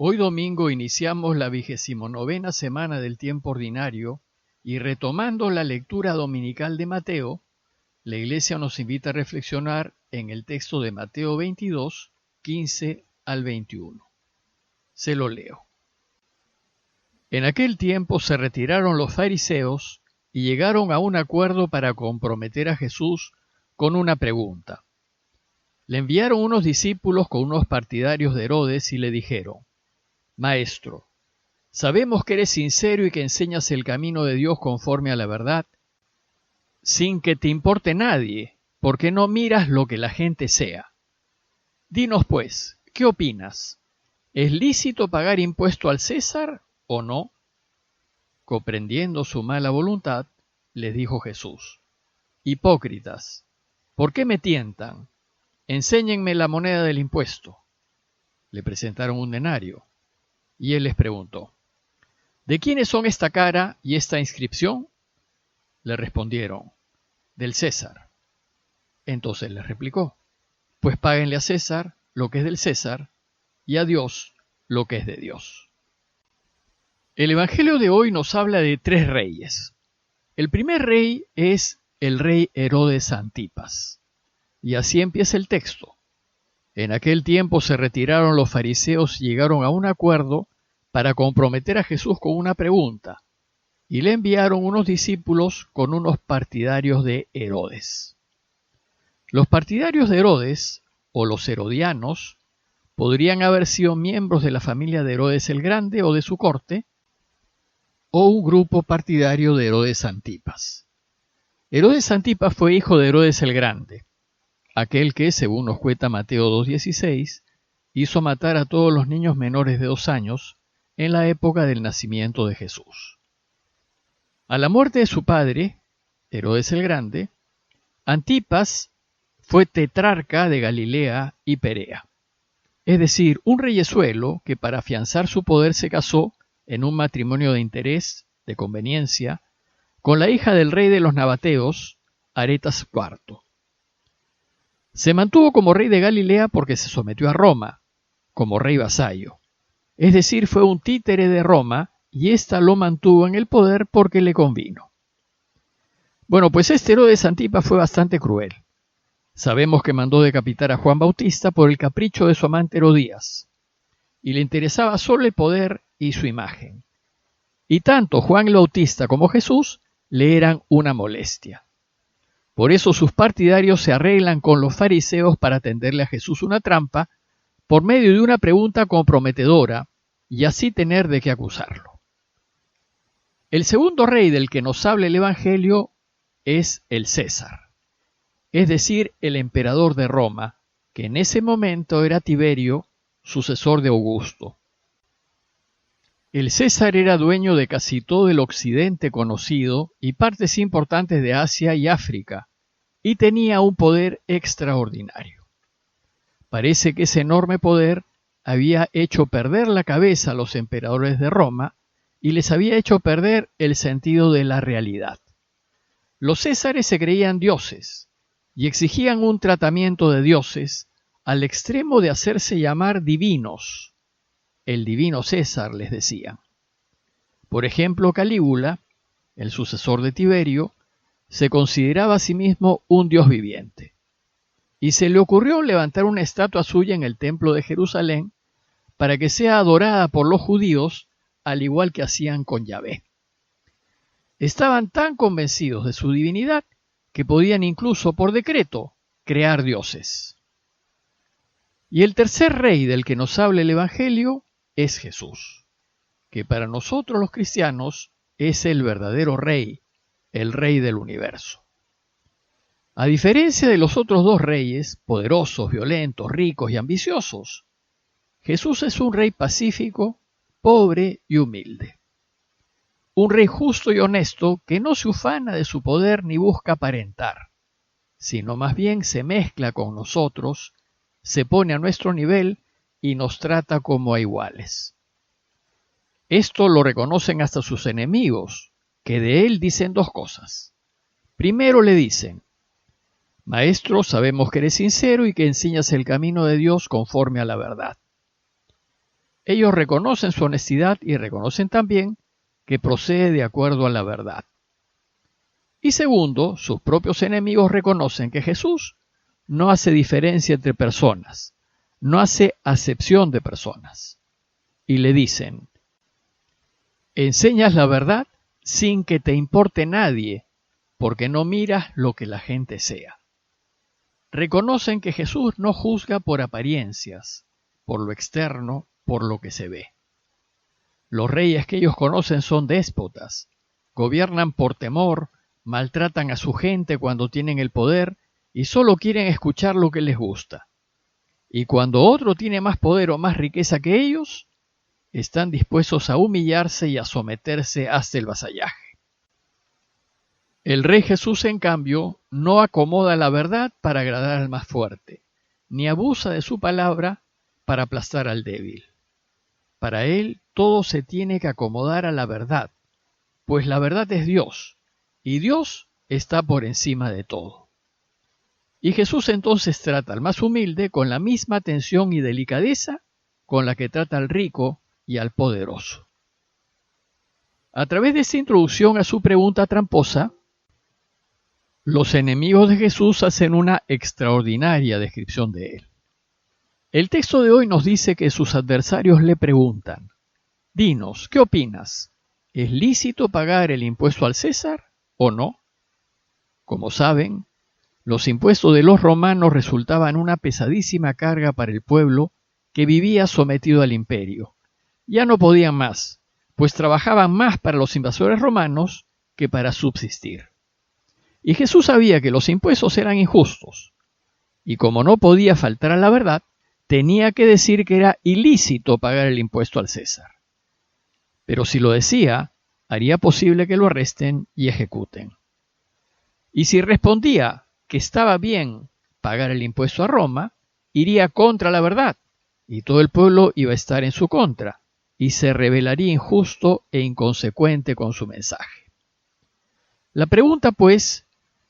Hoy domingo iniciamos la 29ª semana del tiempo ordinario y retomando la lectura dominical de Mateo, la Iglesia nos invita a reflexionar en el texto de Mateo 22, 15 al 21. Se lo leo. En aquel tiempo se retiraron los fariseos y llegaron a un acuerdo para comprometer a Jesús con una pregunta. Le enviaron unos discípulos con unos partidarios de Herodes y le dijeron: Maestro, sabemos que eres sincero y que enseñas el camino de Dios conforme a la verdad, sin que te importe nadie, porque no miras lo que la gente sea. Dinos pues, ¿qué opinas? ¿Es lícito pagar impuesto al César o no? Comprendiendo su mala voluntad, les dijo Jesús: Hipócritas, ¿por qué me tientan? Enséñenme la moneda del impuesto. Le presentaron un denario. Y él les preguntó: ¿De quiénes son esta cara y esta inscripción? Le respondieron: del César. Entonces les replicó: Pues páguenle a César lo que es del César y a Dios lo que es de Dios. El Evangelio de hoy nos habla de tres reyes. El primer rey es el rey Herodes Antipas. Y así empieza el texto. En aquel tiempo se retiraron los fariseos y llegaron a un acuerdo para comprometer a Jesús con una pregunta, y le enviaron unos discípulos con unos partidarios de Herodes. Los partidarios de Herodes, o los herodianos, podrían haber sido miembros de la familia de Herodes el Grande o de su corte, o un grupo partidario de Herodes Antipas. Herodes Antipas fue hijo de Herodes el Grande, aquel que, según nos cuenta Mateo 2:16, hizo matar a todos los niños menores de 2 años en la época del nacimiento de Jesús. A la muerte de su padre, Herodes el Grande, Antipas fue tetrarca de Galilea y Perea, es decir, un reyezuelo que para afianzar su poder se casó en un matrimonio de interés, de conveniencia, con la hija del rey de los nabateos, Aretas IV. Se mantuvo como rey de Galilea porque se sometió a Roma, como rey vasallo. Es decir, fue un títere de Roma y ésta lo mantuvo en el poder porque le convino. Bueno, pues este Herodes Antipas fue bastante cruel. Sabemos que mandó decapitar a Juan Bautista por el capricho de su amante Herodías, y le interesaba solo el poder y su imagen. Y tanto Juan el Bautista como Jesús le eran una molestia. Por eso sus partidarios se arreglan con los fariseos para tenderle a Jesús una trampa por medio de una pregunta comprometedora y así tener de qué acusarlo. El segundo rey del que nos habla el Evangelio es el César, es decir, el emperador de Roma, que en ese momento era Tiberio, sucesor de Augusto. El César era dueño de casi todo el occidente conocido y partes importantes de Asia y África, y tenía un poder extraordinario. Parece que ese enorme poder había hecho perder la cabeza a los emperadores de Roma y les había hecho perder el sentido de la realidad. Los césares se creían dioses y exigían un tratamiento de dioses al extremo de hacerse llamar divinos. El divino César, les decían. Por ejemplo, Calígula, el sucesor de Tiberio, se consideraba a sí mismo un dios viviente. Y se le ocurrió levantar una estatua suya en el templo de Jerusalén para que sea adorada por los judíos, al igual que hacían con Yahvé. Estaban tan convencidos de su divinidad que podían incluso por decreto crear dioses. Y el tercer rey del que nos habla el Evangelio es Jesús, que para nosotros los cristianos es el verdadero rey, el rey del universo. A diferencia de los otros dos reyes, poderosos, violentos, ricos y ambiciosos, Jesús es un rey pacífico, pobre y humilde. Un rey justo y honesto que no se ufana de su poder ni busca aparentar, sino más bien se mezcla con nosotros, se pone a nuestro nivel y nos trata como a iguales. Esto lo reconocen hasta sus enemigos, que de él dicen dos cosas. Primero le dicen: Maestro, sabemos que eres sincero y que enseñas el camino de Dios conforme a la verdad. ellos reconocen su honestidad y reconocen también que procede de acuerdo a la verdad. Y segundo, sus propios enemigos reconocen que Jesús no hace diferencia entre personas, no hace acepción de personas. Y le dicen: enseñas la verdad sin que te importe nadie, porque no miras lo que la gente sea. Reconocen que Jesús no juzga por apariencias, por lo externo, por lo que se ve. Los reyes que ellos conocen son déspotas, gobiernan por temor, maltratan a su gente cuando tienen el poder y solo quieren escuchar lo que les gusta. Y cuando otro tiene más poder o más riqueza que ellos, están dispuestos a humillarse y a someterse hasta el vasallaje. El Rey Jesús, en cambio, no acomoda la verdad para agradar al más fuerte, ni abusa de su palabra para aplastar al débil. Para él todo se tiene que acomodar a la verdad, pues la verdad es Dios, y Dios está por encima de todo. Y Jesús entonces trata al más humilde con la misma atención y delicadeza con la que trata al rico y al poderoso. A través de esta introducción a su pregunta tramposa, los enemigos de Jesús hacen una extraordinaria descripción de él. El texto de hoy nos dice que sus adversarios le preguntan: dinos, ¿qué opinas? ¿Es lícito pagar el impuesto al César o no? Como saben, los impuestos de los romanos resultaban una pesadísima carga para el pueblo que vivía sometido al imperio. Ya no podían más, pues trabajaban más para los invasores romanos que para subsistir. Y Jesús sabía que los impuestos eran injustos, y como no podía faltar a la verdad, tenía que decir que era ilícito pagar el impuesto al César. Pero si lo decía, haría posible que lo arresten y ejecuten. Y si respondía que estaba bien pagar el impuesto a Roma, iría contra la verdad, y todo el pueblo iba a estar en su contra, y se revelaría injusto e inconsecuente con su mensaje. La pregunta, pues,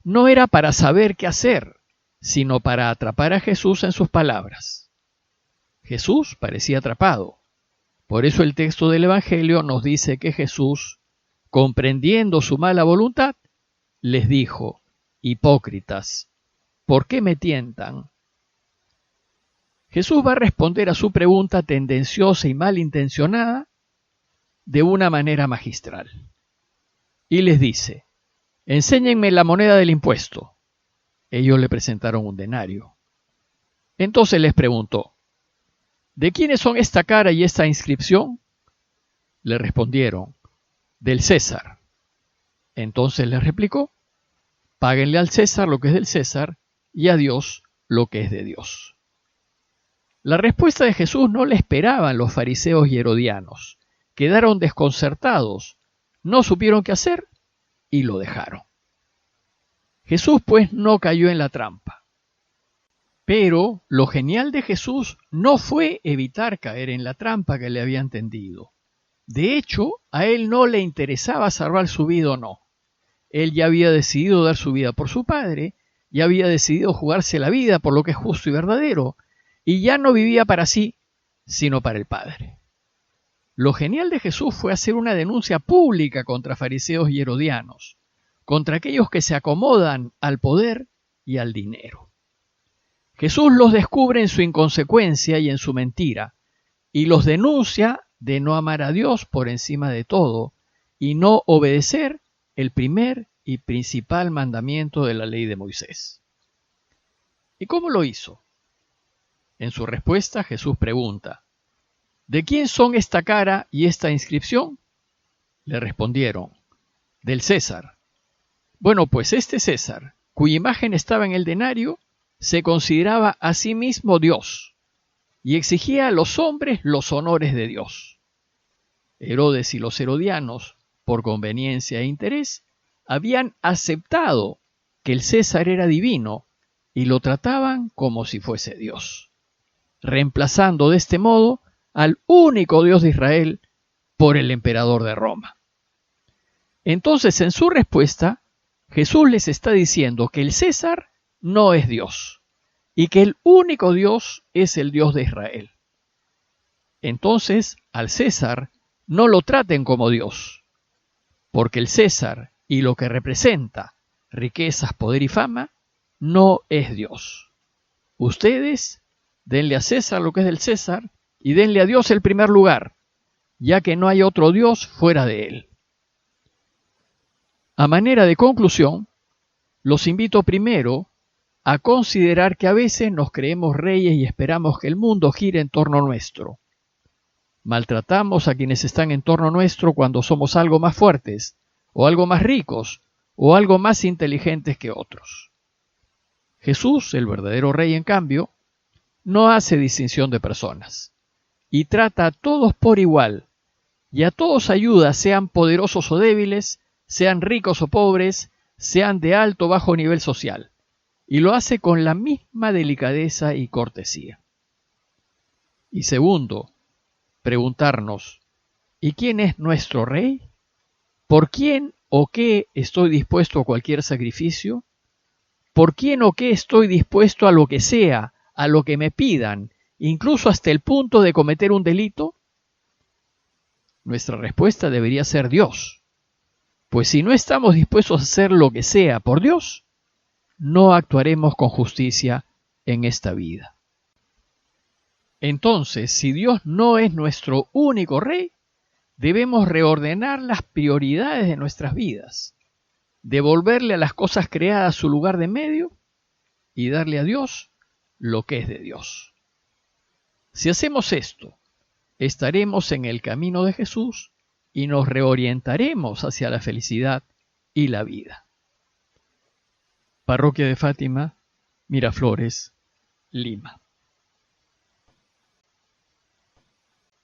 no era para saber qué hacer, sino para atrapar a Jesús en sus palabras. Jesús parecía atrapado. Por eso el texto del Evangelio nos dice que Jesús, comprendiendo su mala voluntad, les dijo: hipócritas, ¿por qué me tientan? Jesús va a responder a su pregunta tendenciosa y malintencionada de una manera magistral. Y les dice: enséñenme la moneda del impuesto. Ellos le presentaron un denario. Entonces les preguntó: ¿de quiénes son esta cara y esta inscripción? Le respondieron: del César. Entonces les replicó: páguenle al César lo que es del César y a Dios lo que es de Dios. La respuesta de Jesús no la esperaban los fariseos y herodianos. Quedaron desconcertados, no supieron qué hacer y lo dejaron. Jesús, pues, no cayó en la trampa. Pero lo genial de Jesús no fue evitar caer en la trampa que le habían tendido. De hecho, a él no le interesaba salvar su vida o no. Él ya había decidido dar su vida por su Padre, ya había decidido jugarse la vida por lo que es justo y verdadero, y ya no vivía para sí, sino para el Padre. Lo genial de Jesús fue hacer una denuncia pública contra fariseos y herodianos, contra aquellos que se acomodan al poder y al dinero. Jesús los descubre en su inconsecuencia y en su mentira, y los denuncia de no amar a Dios por encima de todo y no obedecer el primer y principal mandamiento de la ley de Moisés. ¿Y cómo lo hizo? En su respuesta, Jesús pregunta: ¿de quién son esta cara y esta inscripción? Le respondieron: del César. Bueno, pues este César, cuya imagen estaba en el denario, se consideraba a sí mismo Dios y exigía a los hombres los honores de Dios. Herodes y los herodianos, por conveniencia e interés, habían aceptado que el César era divino y lo trataban como si fuese Dios, reemplazando de este modo al único Dios de Israel por el emperador de Roma. Entonces, en su respuesta, Jesús les está diciendo que el César no es Dios y que el único Dios es el Dios de Israel. entonces al César no lo traten como Dios, porque el César y lo que representa, riquezas, poder y fama, no es Dios. Ustedes denle a César lo que es del César y denle a Dios el primer lugar, ya que no hay otro Dios fuera de él. A manera de conclusión, los invito primero a considerar que a veces nos creemos reyes y esperamos que el mundo gire en torno nuestro. Maltratamos a quienes están en torno nuestro cuando somos algo más fuertes, o algo más ricos, o algo más inteligentes que otros. Jesús, el verdadero rey, en cambio, no hace distinción de personas, y trata a todos por igual, y a todos ayuda, sean poderosos o débiles, sean ricos o pobres, sean de alto o bajo nivel social, y lo hace con la misma delicadeza y cortesía. Y segundo, preguntarnos, ¿y quién es nuestro rey? ¿Por quién o qué estoy dispuesto a cualquier sacrificio? ¿Por quién o qué estoy dispuesto a lo que sea, a lo que me pidan, incluso hasta el punto de cometer un delito? Nuestra respuesta debería ser Dios, pues si no estamos dispuestos a hacer lo que sea por Dios, no actuaremos con justicia en esta vida. Entonces, si Dios no es nuestro único rey, debemos reordenar las prioridades de nuestras vidas, devolverle a las cosas creadas su lugar de medio y darle a Dios lo que es de Dios. Si hacemos esto, estaremos en el camino de Jesús y nos reorientaremos hacia la felicidad y la vida. Parroquia de Fátima, Miraflores, Lima.